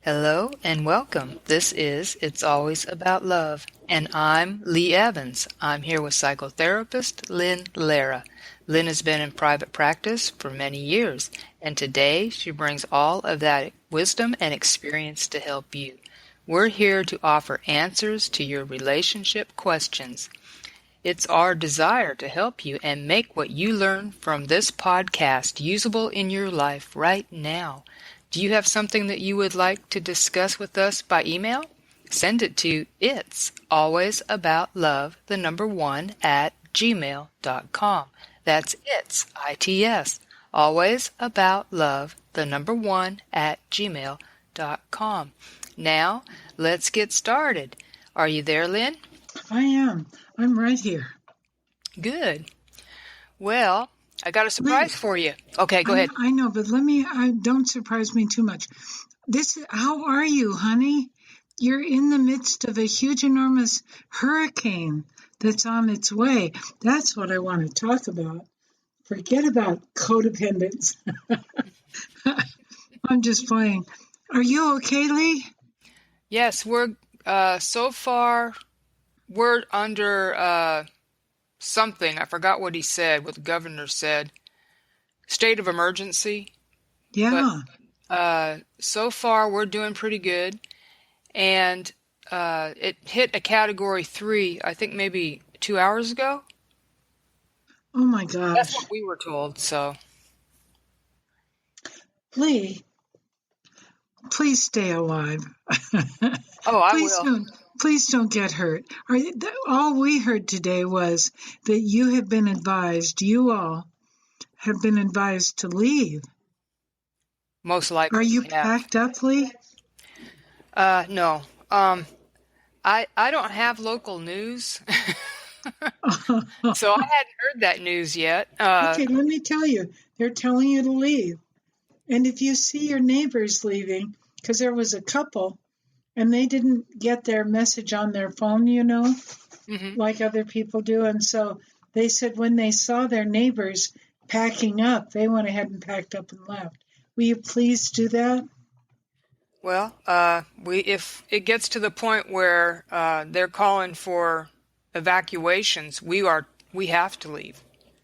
Hello and welcome. This is It's Always About Love, and I'm Lee Evans. I'm here with psychotherapist Lynn Lara. Lynn has been in private practice for many years, and today she brings all of that wisdom and experience to help you. We're here to offer answers to your relationship questions. It's our desire to help you and make what you learn from this podcast usable in your life right now. Do you have something that you would like to discuss with us by email? Send it to it'salwaysaboutLove1 at gmail.com. That's it's, always about love, 1 at gmail.com. Now, let's get started. Are you there, Lynn? I am. I'm right here. Good. Well, I got a surprise for you. Okay, go ahead. I know, but don't surprise me too much. How are you, honey? You're in the midst of a huge, enormous hurricane that's on its way. That's what I want to talk about. Forget about codependence. I'm just playing. Are you okay, Lee? Yes, we're so far we're under something. I forgot what he said, what the governor said. State of emergency. Yeah. But so far we're doing pretty good. And it hit a category 3, I think maybe 2 hours ago. Oh my gosh. That's what we were told, so. Lee, please stay alive. Oh, I will. Please don't get hurt. All we heard today was that you all have been advised to leave. Most likely. Are you packed up, Lee? No. I don't have local news. So I hadn't heard that news yet. Okay, let me tell you. They're telling you to leave. And if you see your neighbors leaving, because there was a couple, and they didn't get their message on their phone, like other people do. And so they said when they saw their neighbors packing up, they went ahead and packed up and left. Will you please do that? Well, if it gets to the point where they're calling for evacuations, we have to leave.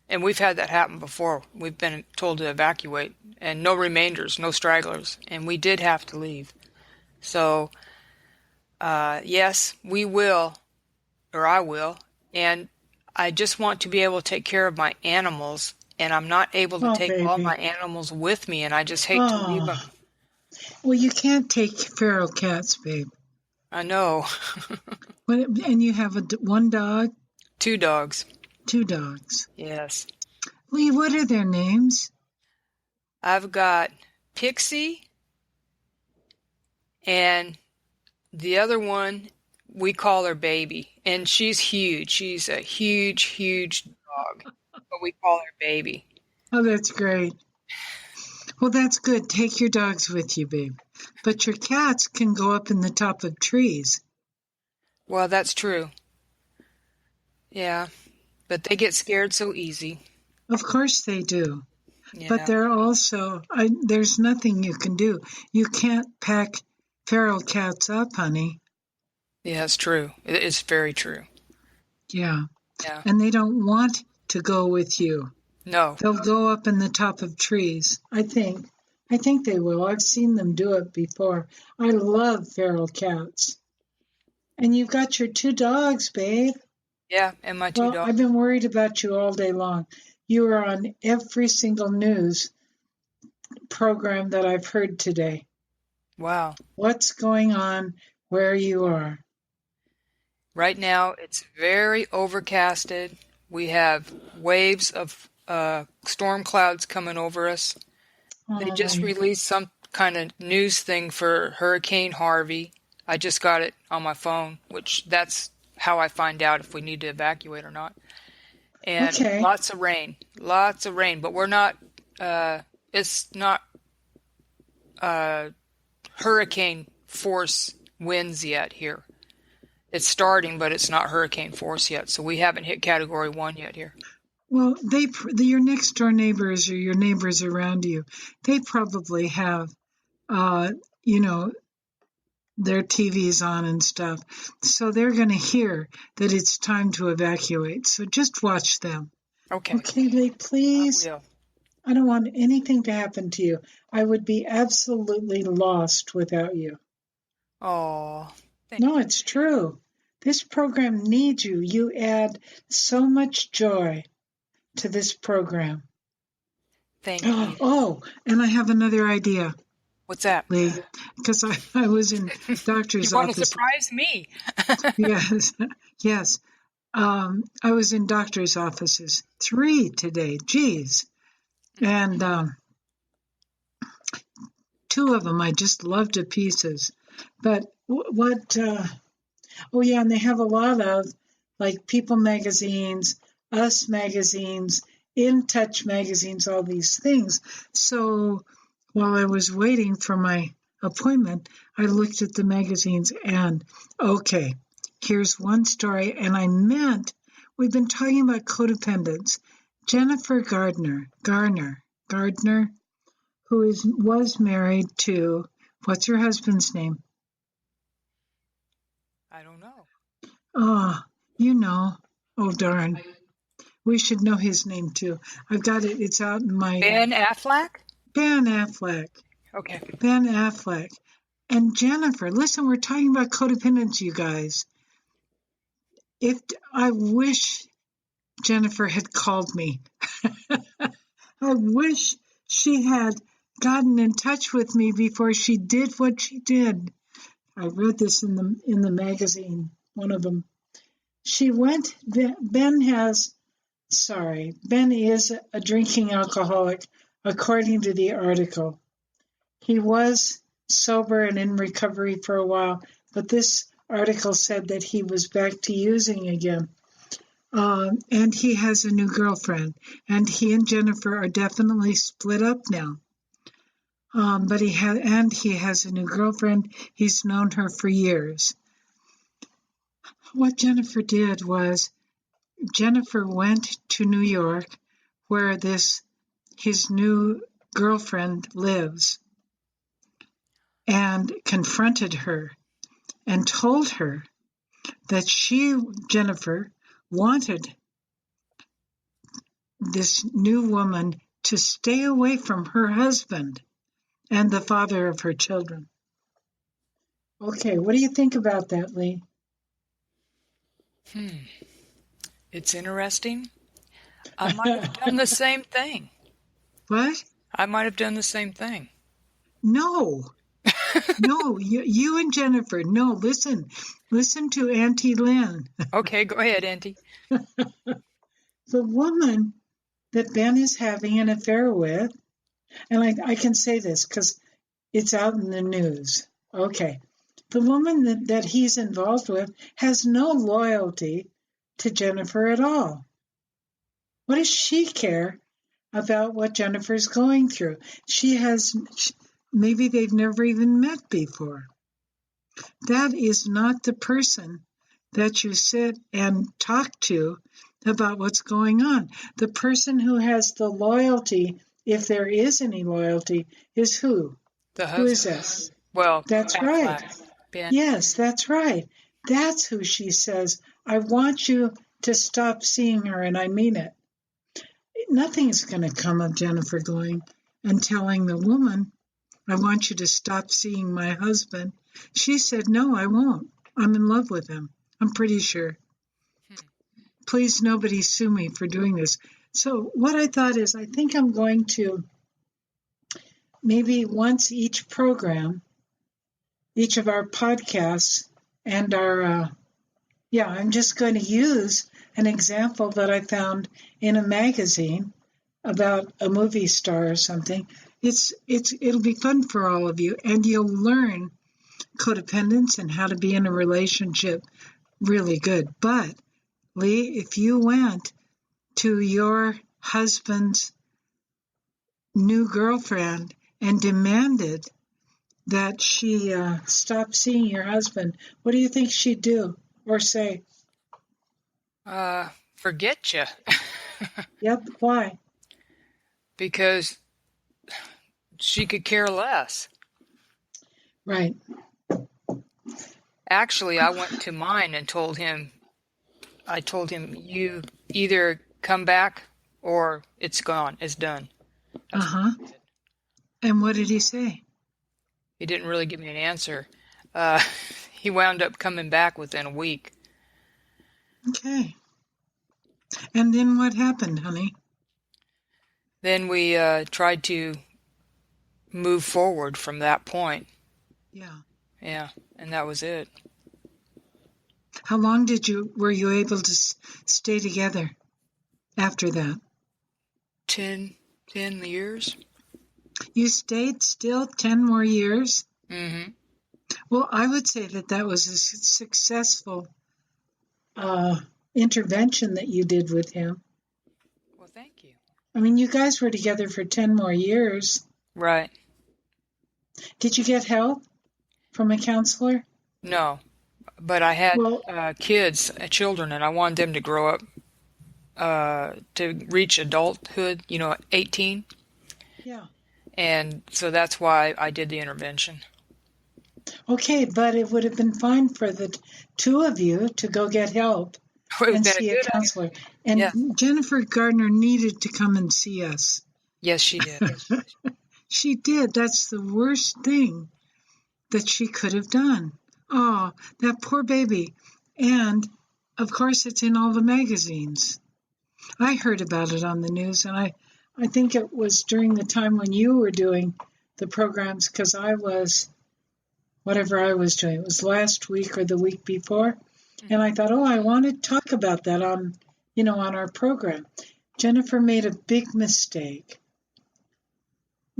And we've had that happen before. We've been told to evacuate, and no remainders, no stragglers, and we did have to leave. So, yes, we will, or I will, and I just want to be able to take care of my animals, and I'm not able to take all my animals with me, and I just hate to leave them. Well, you can't take feral cats, babe. I know. And you have one dog? 2 dogs. 2 dogs. Yes. Lee, what are their names? I've got Pixie, and the other one, we call her Baby, and she's huge. She's a huge, huge dog, but we call her Baby. Oh, that's great. Well, that's good. Take your dogs with you, babe. But your cats can go up in the top of trees. Well, that's true. Yeah, but they get scared so easy. Of course they do. Yeah. But they're also, there's nothing you can do. You can't pack feral cats up, honey. Yeah, it's true. It's very true. Yeah. Yeah. And they don't want to go with you. No. They'll go up in the top of trees, I think. I think they will. I've seen them do it before. I love feral cats. And you've got your 2 dogs, babe. Yeah, and my 2 dogs. I've been worried about you all day long. You are on every single news program that I've heard today. Wow. What's going on where you are? Right now, it's very overcasted. We have waves of storm clouds coming over us. They just released some kind of news thing for Hurricane Harvey. I just got it on my phone, which that's how I find out if we need to evacuate or not. And lots of rain, but we're not, it's not hurricane force winds yet here. It's starting, but it's not hurricane force yet, so we haven't hit category 1 yet here. Well, your next door neighbors or your neighbors around you, they probably have, their TVs on and stuff. So they're going to hear that it's time to evacuate. So just watch them. Okay. Okay, Lee, please. I will. I don't want anything to happen to you. I would be absolutely lost without you. Oh, No, it's true. This program needs you. You add so much joy to this program. thank you. Oh, and I have another idea, What's that? Lee, because I was in doctor's You want to office. surprise me? Yes, yes. I was in doctor's offices, 3 today. Geez. And 2 of them I just love to pieces. But oh yeah, and they have a lot of like People magazines, Us magazines, In Touch magazines, all these things. So while I was waiting for my appointment, I looked at the magazines and okay, here's one story. And we've been talking about codependence. Jennifer Garner, who was married to, what's your husband's name? I don't know. Oh, you know. Oh, darn. We should know his name, too. I've got it. It's out in my... Ben Affleck? Ben Affleck. Okay. Ben Affleck. And Jennifer, listen, we're talking about codependence, you guys. I wish Jennifer had called me. I wish she had gotten in touch with me before she did what she did. I read this in the magazine, one of them. Ben is a drinking alcoholic, according to the article. He was sober and in recovery for a while, but this article said that he was back to using again. And he has a new girlfriend, and he and Jennifer are definitely split up now. But he has a new girlfriend. He's known her for years. What Jennifer did was Jennifer went to New York, where his new girlfriend lives, and confronted her and told her that Jennifer, wanted this new woman to stay away from her husband and the father of her children. Okay, what do you think about that, Lee? It's interesting. I might have done the same thing. What? I might have done the same thing. No. No, you and Jennifer. No, listen to Auntie Lynn. Okay, go ahead, Auntie. The woman that Ben is having an affair with, and I can say this because it's out in the news. Okay. The woman that he's involved with has no loyalty to Jennifer at all. What does she care about what Jennifer's going through? Maybe they've never even met before. That is not the person that you sit and talk to about what's going on. The person who has the loyalty, if there is any loyalty, is who? The Who is husband. that? Well, That's right. Ben. Yes, that's right. That's who she says, I want you to stop seeing her, and I mean it. Nothing's going to come of Jennifer going and telling the woman, I want you to stop seeing my husband. She said, no, I won't. I'm in love with him. I'm pretty sure. Please, nobody sue me for doing this. So what I thought is, I think I'm going to maybe once each program, each of our podcasts, and I'm just going to use an example that I found in a magazine about a movie star or something. It'll be fun for all of you, and you'll learn codependence and how to be in a relationship really good. But Lee, if you went to your husband's new girlfriend and demanded that she stop seeing your husband, what do you think she'd do or say? Forget you. Yep. Why? Because she could care less. Right. Actually, I went to mine and I told him, you either come back or it's gone, it's done. That's what Uh-huh. he did. And what did he say? He didn't really give me an answer. Uh, he wound up coming back within a week. Okay. And then what happened, honey? Then we tried to move forward from that point. Yeah. Yeah, and that was it. How long were you able to stay together after that? 10 years. You stayed still 10 more years? Mm-hmm. Well, I would say that was a successful intervention that you did with him. Well, thank you. I mean, you guys were together for 10 more years. Right. Did you get help from a counselor? No, but I had Well, children, and I wanted them to grow up to reach adulthood, 18. yeah. And so that's why I did the intervention. Okay, but it would have been fine for the two of you to go get help It would have and been a see a good idea. counselor. And Yeah. Jennifer Gardner needed to come and see us. Yes, she did. She did. That's the worst thing that she could have done. Oh, that poor baby. And, of course, it's in all the magazines. I heard about it on the news, and I think it was during the time when you were doing the programs, because I was, whatever I was doing, it was last week or the week before. And I thought, I want to talk about that on our program. Jennifer made a big mistake.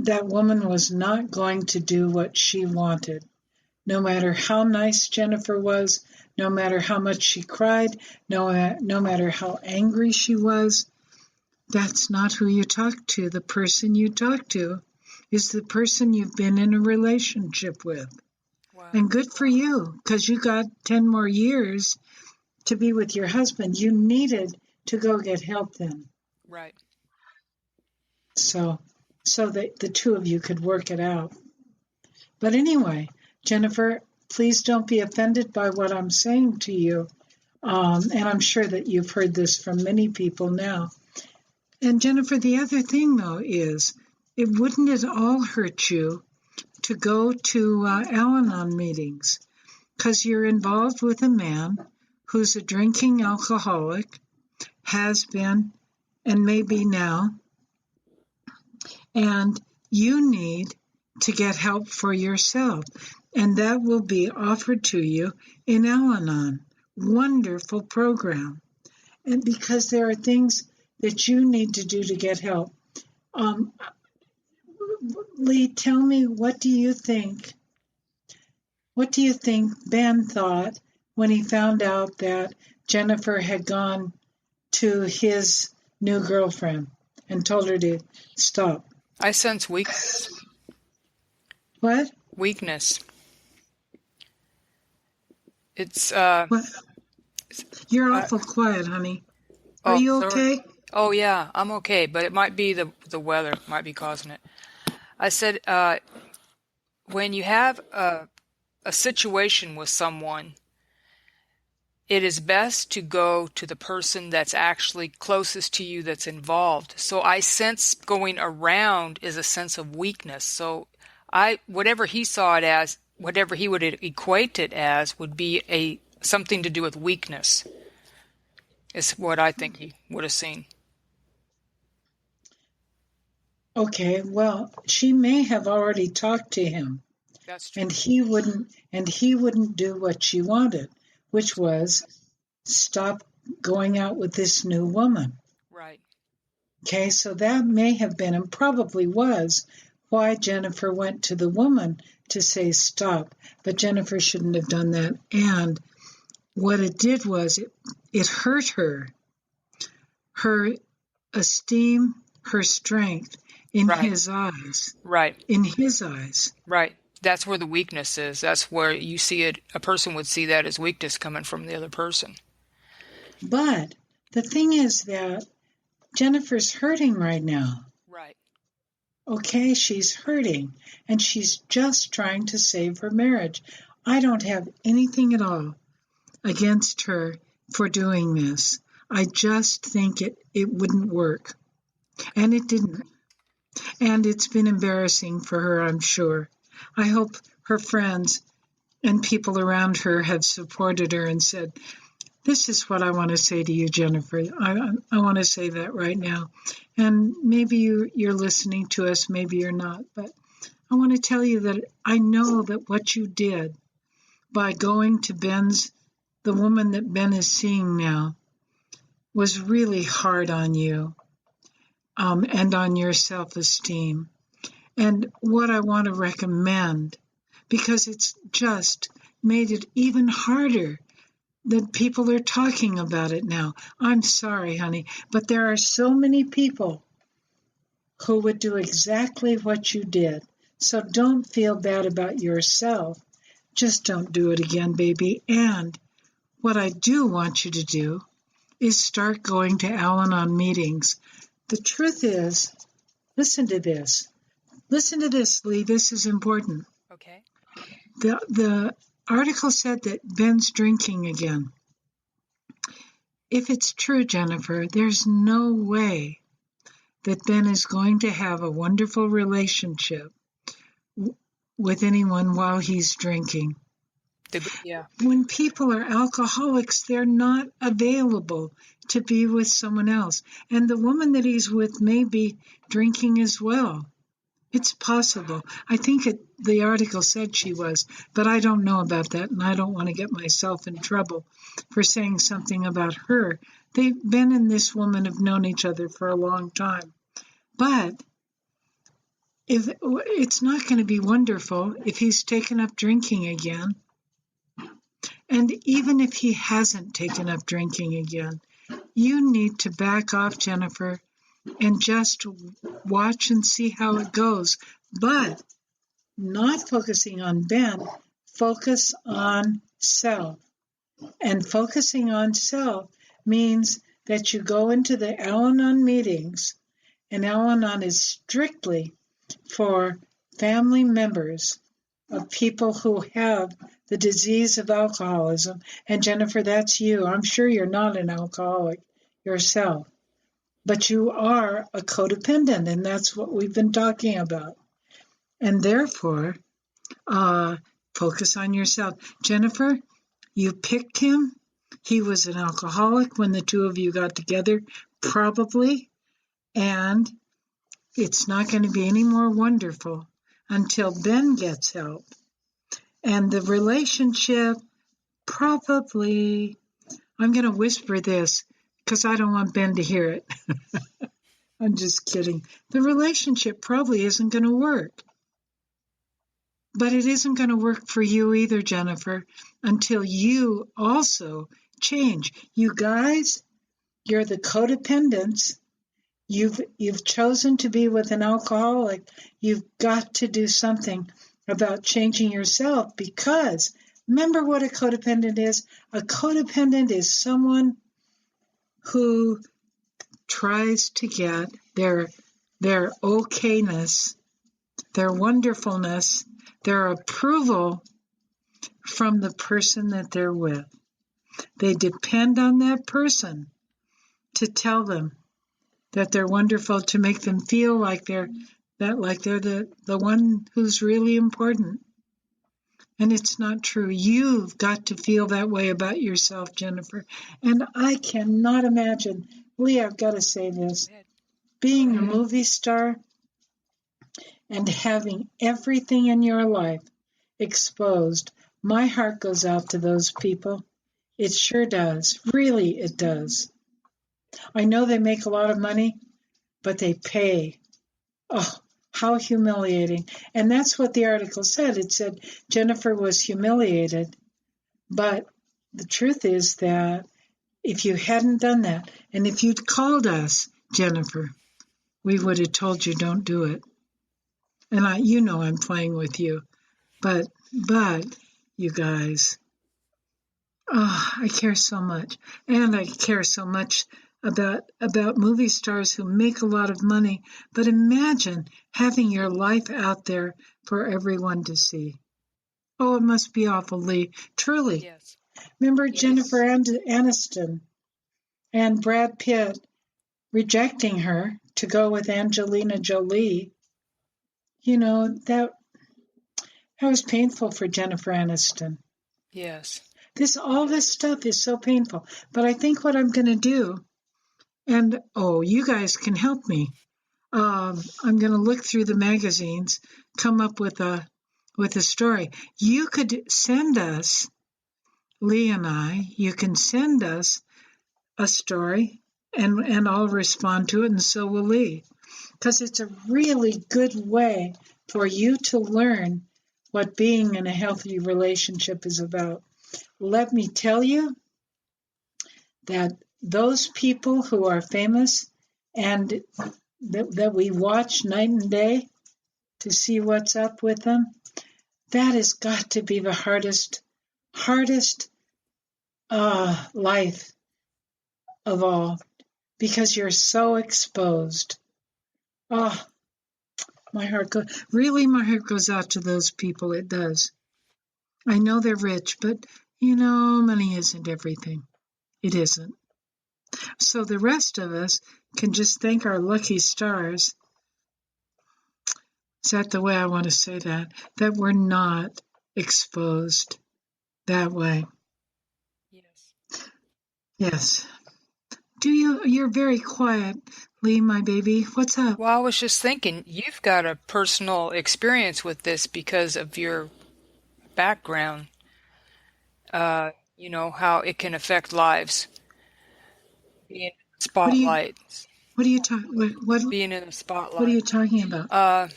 That woman was not going to do what she wanted. No matter how nice Jennifer was, no matter how much she cried, no matter how angry she was, that's not who you talk to. The person you talk to is the person you've been in a relationship with. Wow. And good for you, because you got 10 more years to be with your husband. You needed to go get help then. Right. So that the two of you could work it out. But anyway, Jennifer, please don't be offended by what I'm saying to you. And I'm sure that you've heard this from many people now. And Jennifer, the other thing, though, is wouldn't it all hurt you to go to Al-Anon meetings? Because you're involved with a man who's a drinking alcoholic, has been, and may be now, and you need to get help for yourself. And that will be offered to you in Al-Anon. Wonderful program. And because there are things that you need to do to get help. Lee, tell me, what do you think Ben thought when he found out that Jennifer had gone to his new girlfriend and told her to stop? I sense weakness. What? Weakness. It's What? You're awful quiet, honey. Are oh, you sorry. okay? Oh yeah, I'm okay, but it might be the weather might be causing it. I said when you have a situation with someone, it is best to go to the person that's actually closest to you that's involved. So I sense going around is a sense of weakness. So whatever he saw it as, whatever he would equate it as, would be something to do with weakness. Is what I think he would have seen. Okay, well, she may have already talked to him. That's true. And he wouldn't do what she wanted, which was stop going out with this new woman. Right. Okay, so that may have been, and probably was, why Jennifer went to the woman to say stop. But Jennifer shouldn't have done that. And what it did was it hurt her esteem, her strength in his eyes. Right. In his eyes. Right. That's where the weakness is. That's where you see it. A person would see that as weakness coming from the other person. But the thing is that Jennifer's hurting right now. Right. Okay, she's hurting, and she's just trying to save her marriage. I don't have anything at all against her for doing this. I just think it wouldn't work. And it didn't. And it's been embarrassing for her, I'm sure. I hope her friends and people around her have supported her and said, this is what I want to say to you, Jennifer. I want to say that right now. And maybe you're listening to us, maybe you're not. But I want to tell you that I know that what you did by going to the woman that Ben is seeing now, was really hard on you and on your self-esteem. And what I want to recommend, because it's just made it even harder that people are talking about it now. I'm sorry, honey, but there are so many people who would do exactly what you did. So don't feel bad about yourself. Just don't do it again, baby. And what I do want you to do is start going to Al-Anon meetings. The truth is, listen to this. Listen to this, Lee. This is important. Okay. The article said that Ben's drinking again. If it's true, Jennifer, there's no way that Ben is going to have a wonderful relationship with anyone while he's drinking. Yeah. When people are alcoholics, they're not available to be with someone else. And the woman that he's with may be drinking as well. It's possible. I think the article said she was, but I don't know about that, and I don't want to get myself in trouble for saying something about her. Ben and this woman have known each other for a long time. But it's not going to be wonderful if he's taken up drinking again. And even if he hasn't taken up drinking again, you need to back off, Jennifer, and just watch and see how it goes. But not focusing on Ben, focus on self. And focusing on self means that you go into the Al-Anon meetings, and Al-Anon is strictly for family members of people who have the disease of alcoholism. And Jennifer, that's you. I'm sure you're not an alcoholic yourself, but you are a codependent, and that's what we've been talking about. And therefore, focus on yourself. Jennifer, you picked him. He was an alcoholic when the two of you got together, probably, and it's not going to be any more wonderful until Ben gets help. And the relationship probably, I'm going to whisper this because I don't want Ben to hear it. I'm just kidding. The relationship probably isn't going to work. But it isn't going to work for you either, Jennifer, until you also change. You guys, you're the codependents. You've chosen to be with an alcoholic. You've got to do something about changing yourself, because remember what a codependent is? A codependent is someone who tries to get their okayness, their wonderfulness, their approval from the person that they're with. They depend on that person to tell them that they're wonderful, to make them feel like they're the one who's really important. And it's not true. You've got to feel that way about yourself, Jennifer. And I cannot imagine, Lee, I've got to say this, being a movie star and having everything in your life exposed. My heart goes out to those people. It sure does. Really, it does. I know they make a lot of money, but they pay. Oh, how humiliating. And that's what the article said. It said Jennifer was humiliated. But the truth is that if you hadn't done that, and if you'd called us, Jennifer, we would have told you don't do it. And I'm playing with you. But you guys, I care so much. And I care so much about movie stars who make a lot of money. But imagine having your life out there for everyone to see. Oh, it must be awful, Lee. Truly. Yes. Remember Yes. Jennifer Aniston and Brad Pitt rejecting her to go with Angelina Jolie? That was painful for Jennifer Aniston. Yes. All this stuff is so painful. But I think what I'm going to do, and you guys can help me. I'm going to look through the magazines, come up with a story. You could send us, Lee and I. You can send us a story, and I'll respond to it, and so will Lee, because it's a really good way for you to learn what being in a healthy relationship is about. Let me tell you that those people who are famous and that we watch night and day to see what's up with them, that has got to be the hardest life of all, because you're so exposed. Oh, my heart goes out to those people. It does. I know they're rich, but money isn't everything. It isn't. So the rest of us can just thank our lucky stars. Is that the way I want to say that? That we're not exposed that way. Yes. Yes. You're very quiet, Lee, my baby. What's up? Well, I was just thinking, you've got a personal experience with this because of your background. How it can affect lives. Being in the What are you spotlight. what are you talking Being in the what are you spotlight. talking about?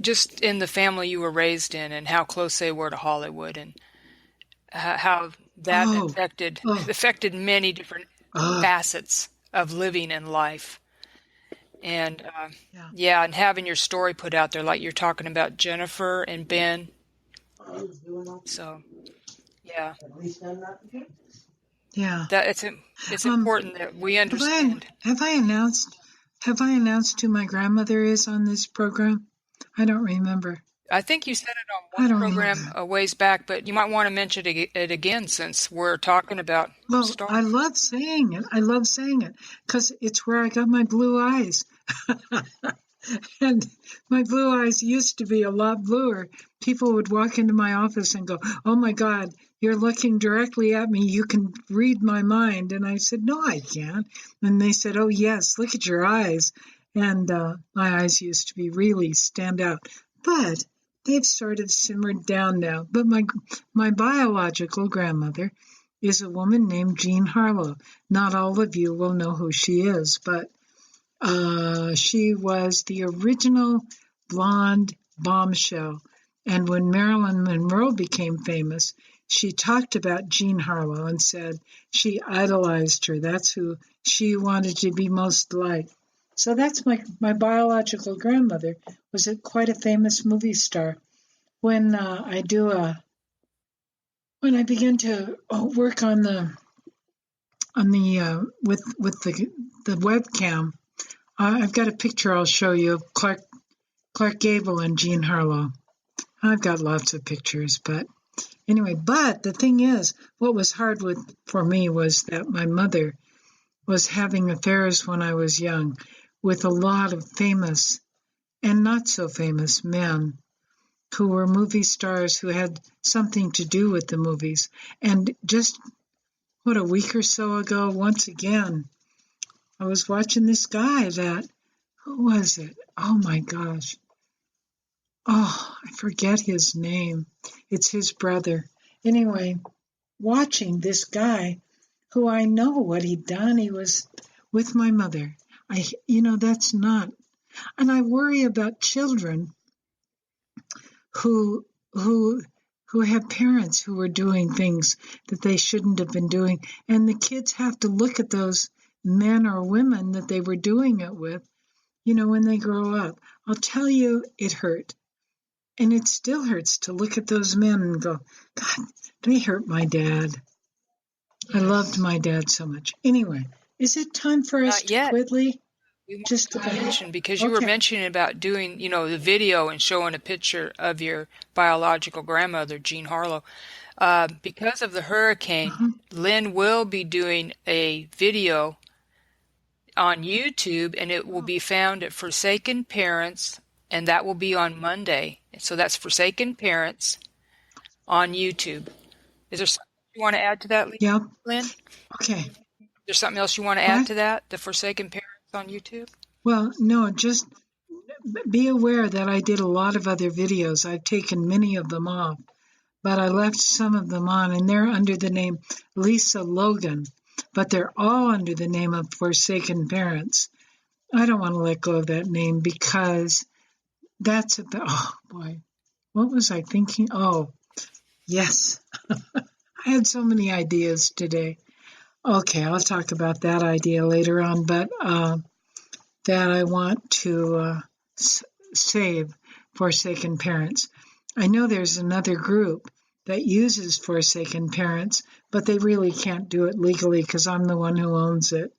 Just in the family you were raised in and how close they were to Hollywood and how that Oh, affected oh, affected many different uh, facets of living in life. And yeah. yeah, and having your story put out there, like you're talking about Jennifer and Ben. So yeah, Yeah. that it's Um, important that we have I understand. have I announced have I announced who my grandmother is on this program? I don't remember. I think you said it on one I don't program remember. a ways back, but you might want to mention it again since we're talking about Well, I stars. love saying it. I love saying it because it's where I got my blue eyes. And my blue eyes used to be a lot bluer. People would walk into my office and go, "Oh my God, you're looking directly at me. You can read my mind." And I said, "No, I can't." And they said, "Oh, yes, look at your eyes." And my eyes used to be really stand out. But they've sort of simmered down now. But my biological grandmother is a woman named Jean Harlow. Not all of you will know who she is, but she was the original blonde bombshell. And when Marilyn Monroe became famous, she talked about Jean Harlow and said she idolized her. That's who she wanted to be most like. So that's my biological grandmother, was quite a famous movie star. When when I began to work on the with the webcam, I've got a picture I'll show you of Clark Gable and Jean Harlow. I've got lots of pictures, but anyway. But the thing is, what was hard for me was that my mother was having affairs when I was young with a lot of famous and not so famous men who were movie stars who had something to do with the movies. And just a week or so ago, once again, I was watching this guy who was it? Oh my gosh. Oh, I forget his name. It's his brother. Anyway, watching this guy who I know what he'd done. He was with my mother. That's not. And I worry about children who who who have parents who are doing things that they shouldn't have been doing, and the kids have to look at those men or women that they were doing it with, when they grow up. I'll tell you, it hurt. And it still hurts to look at those men and go, God, they hurt my dad. I loved Yes. my dad so much. Anyway, is it time for us Not to yet. quit, Lee? We want Just to about. mention, because you were Okay. mentioning about doing, the video and showing a picture of your biological grandmother, Jean Harlow. Because of the hurricane, Uh-huh. Lynn will be doing a video on YouTube, and it will be found at Forsaken Parents, and that will be on Monday. So that's Forsaken Parents on YouTube. Is there something you want to add to that, Yep. Lynn? Okay. There's something else you want to add What? to that? The Forsaken Parents on YouTube? Well, no, just be aware that I did a lot of other videos. I've taken many of them off, but I left some of them on, and they're under the name Lisa Logan, but they're all under the name of Forsaken Parents. I don't want to let go of that name because that's about, oh boy, what was I thinking? Oh, yes. I had so many ideas today. Okay, I'll talk about that idea later on, but that I want to save Forsaken Parents. I know there's another group that uses Forsaken Parents, but they really can't do it legally because I'm the one who owns it.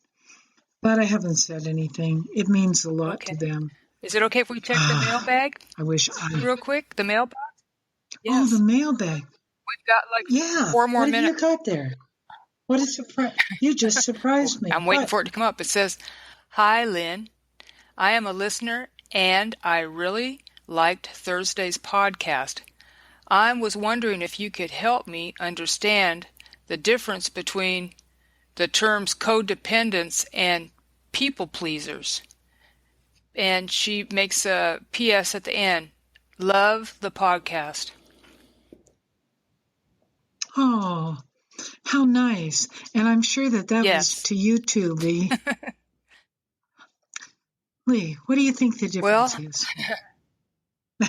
But I haven't said anything. It means a lot to Okay. them. Is it okay if we check the Ah, mailbag I wish I. real quick? The mailbox? Oh, the Yes. mailbag. We've got like Yeah. 4 more What have you minutes. got there? What a surprise. You just Well, surprised me. I'm waiting What? for it to come up. It says, "Hi, Lynn. I am a listener and I really liked Thursday's podcast. I was wondering if you could help me understand the difference between the terms codependence and people pleasers." And she makes a PS at the end. Love the podcast. Oh, how nice. And I'm sure that was Yes. to you too, Lee. Lee, what do you think the difference Well, is?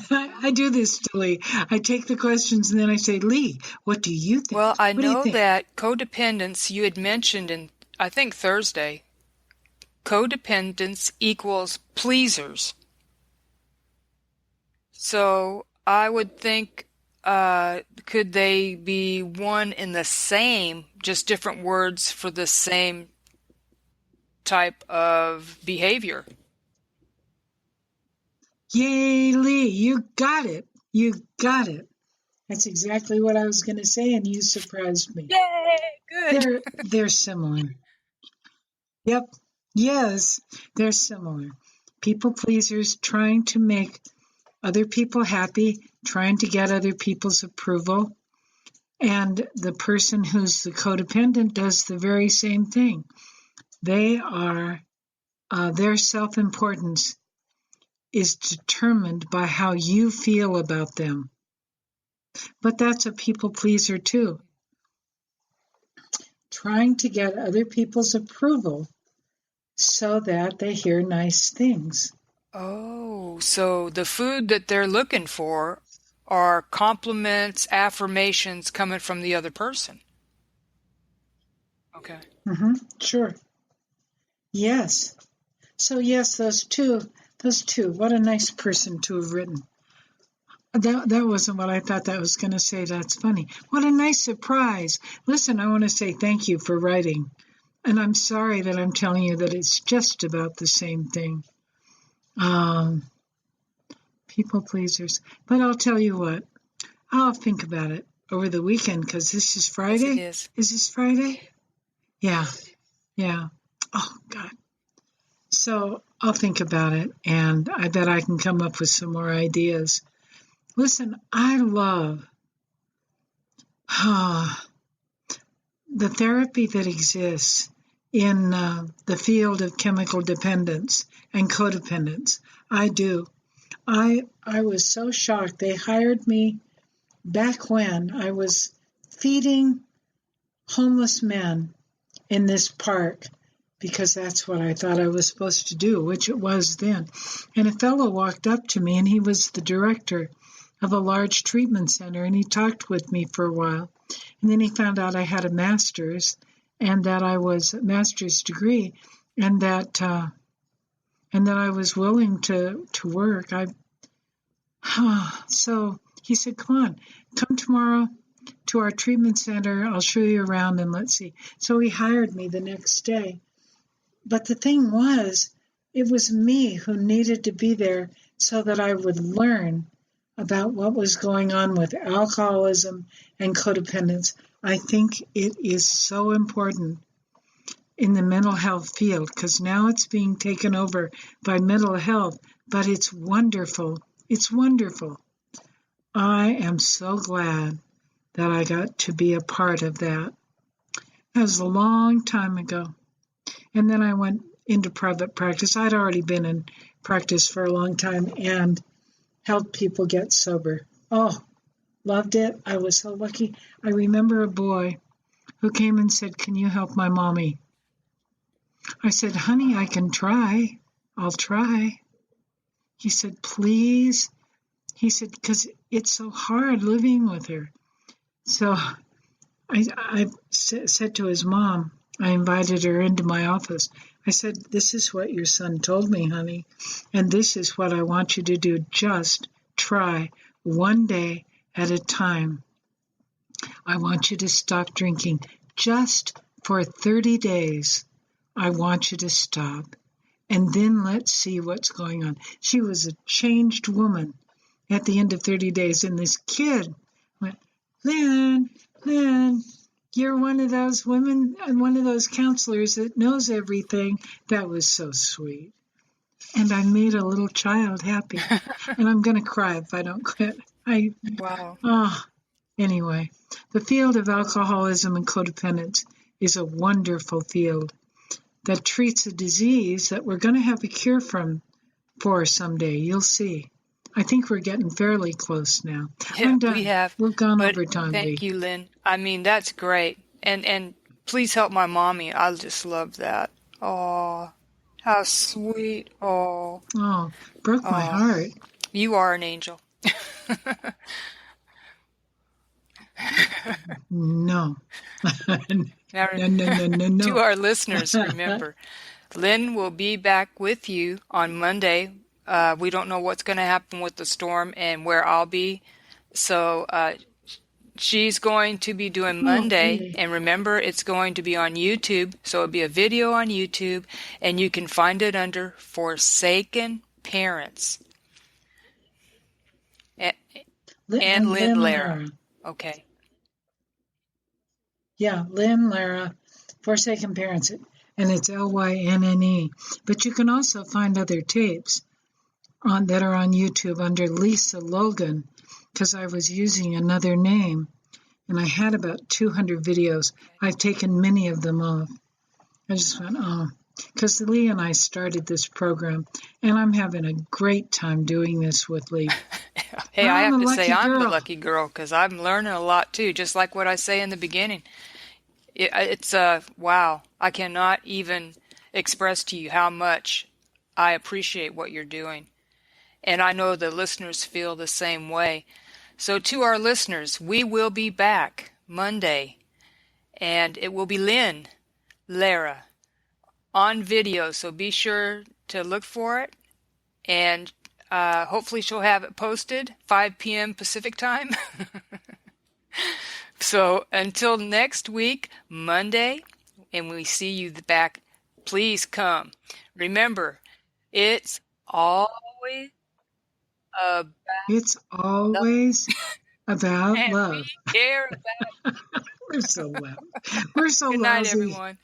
I do this to Lee. I take the questions and then I say, Lee, what do you think? I What do you know think? that codependence you had mentioned in, I think, Thursday. Codependence equals pleasers. So I would think, could they be one in the same, just different words for the same type of behavior? Yay, Lee, you got it. You got it. That's exactly what I was going to say, and you surprised me. Yay! Good. They're similar. Yep. Yes, they're similar. People pleasers trying to make other people happy, trying to get other people's approval. And the person who's the codependent does the very same thing. They are, their self importance is determined by how you feel about them. But that's a people pleaser too. Trying to get other people's approval so that they hear nice things. Oh, so the food that they're looking for are compliments, affirmations coming from the other person. Okay. Sure. Yes. So yes, those two. What a nice person to have written. That wasn't what I thought that was going to say. That's funny. What a nice surprise. Listen, I want to say thank you for writing. And I'm sorry that I'm telling you that it's just about the same thing. People pleasers. But I'll tell you what, I'll think about it over the weekend because this is Yes, it Friday. is. Is this Friday? Yeah. Yeah. Oh, God. So I'll think about it, and I bet I can come up with some more ideas. Listen, I love the therapy that exists in the field of chemical dependence and codependence. I do. I was so shocked. They hired me back when I was feeding homeless men in this park because that's what I thought I was supposed to do, which it was then. And a fellow walked up to me, and he was the director of a large treatment center, and he talked with me for a while. And then he found out I had a master's, and that I was a master's degree, and that I was willing to work. So he said, come tomorrow to our treatment center. I'll show you around and let's see. So he hired me the next day. But the thing was, it was me who needed to be there so that I would learn about what was going on with alcoholism and codependence. I think it is so important in the mental health field because now it's being taken over by mental health, but it's wonderful. It's wonderful. I am so glad that I got to be a part of that. That was a long time ago. And then I went into private practice. I'd already been in practice for a long time and helped people get sober. Oh, loved it. I was so lucky. I remember a boy who came and said, "Can you help my mommy?" I said, "Honey, I can try. I'll try." He said, "Please." He said, "Because it's so hard living with her." So I said to his mom, I invited her into my office. I said, "This is what your son told me, honey, and this is what I want you to do. Just try one day at a time. I want you to stop drinking just for 30 days. I want you to stop, and then let's see what's going on." She was a changed woman at the end of 30 days, and this kid went, Lynn, you're one of those women and one of those counselors that knows everything. That was so sweet. And I made a little child happy. And I'm going to cry if I don't quit. Wow. Anyway, the field of alcoholism and codependence is a wonderful field that treats a disease that we're going to have a cure for someday. You'll see. I think we're getting fairly close now. Yeah, I'm done. we have. We've gone But over time, thank Lee. you, Lynn. I mean, that's great. And please help my mommy. I just love that. Oh, how sweet. Oh, Oh, broke my oh, heart. you are an angel. No. Now, to No. our listeners, remember, Lynn will be back with you on Monday. We don't know what's going to happen with the storm and where I'll be. So she's going to be doing Oh, Monday. really? And remember, it's going to be on YouTube. So it'll be a video on YouTube. And you can find it under Forsaken Parents. And, and Lynn Lynn Lara. Lara. Okay. Yeah, Lynn Lara, Forsaken Parents. And it's Lynne. But you can also find other tapes that are on YouTube under Lisa Logan, because I was using another name. And I had about 200 videos. I've taken many of them off. I just went, because Lee and I started this program, and I'm having a great time doing this with Lee. Hey, I I'm have a to say lucky I'm the girl. lucky girl because I'm learning a lot too, just like what I say in the beginning. It's wow. I cannot even express to you how much I appreciate what you're doing. And I know the listeners feel the same way. So to our listeners, we will be back Monday, and it will be Lynn Lara on video. So be sure to look for it, and hopefully she'll have it posted 5 p.m. Pacific time. So until next week, Monday, and we see you back, please come. Remember, it's always about It's love, always about and we love. care about. We're so loud. We're so Good night, lousy. everyone.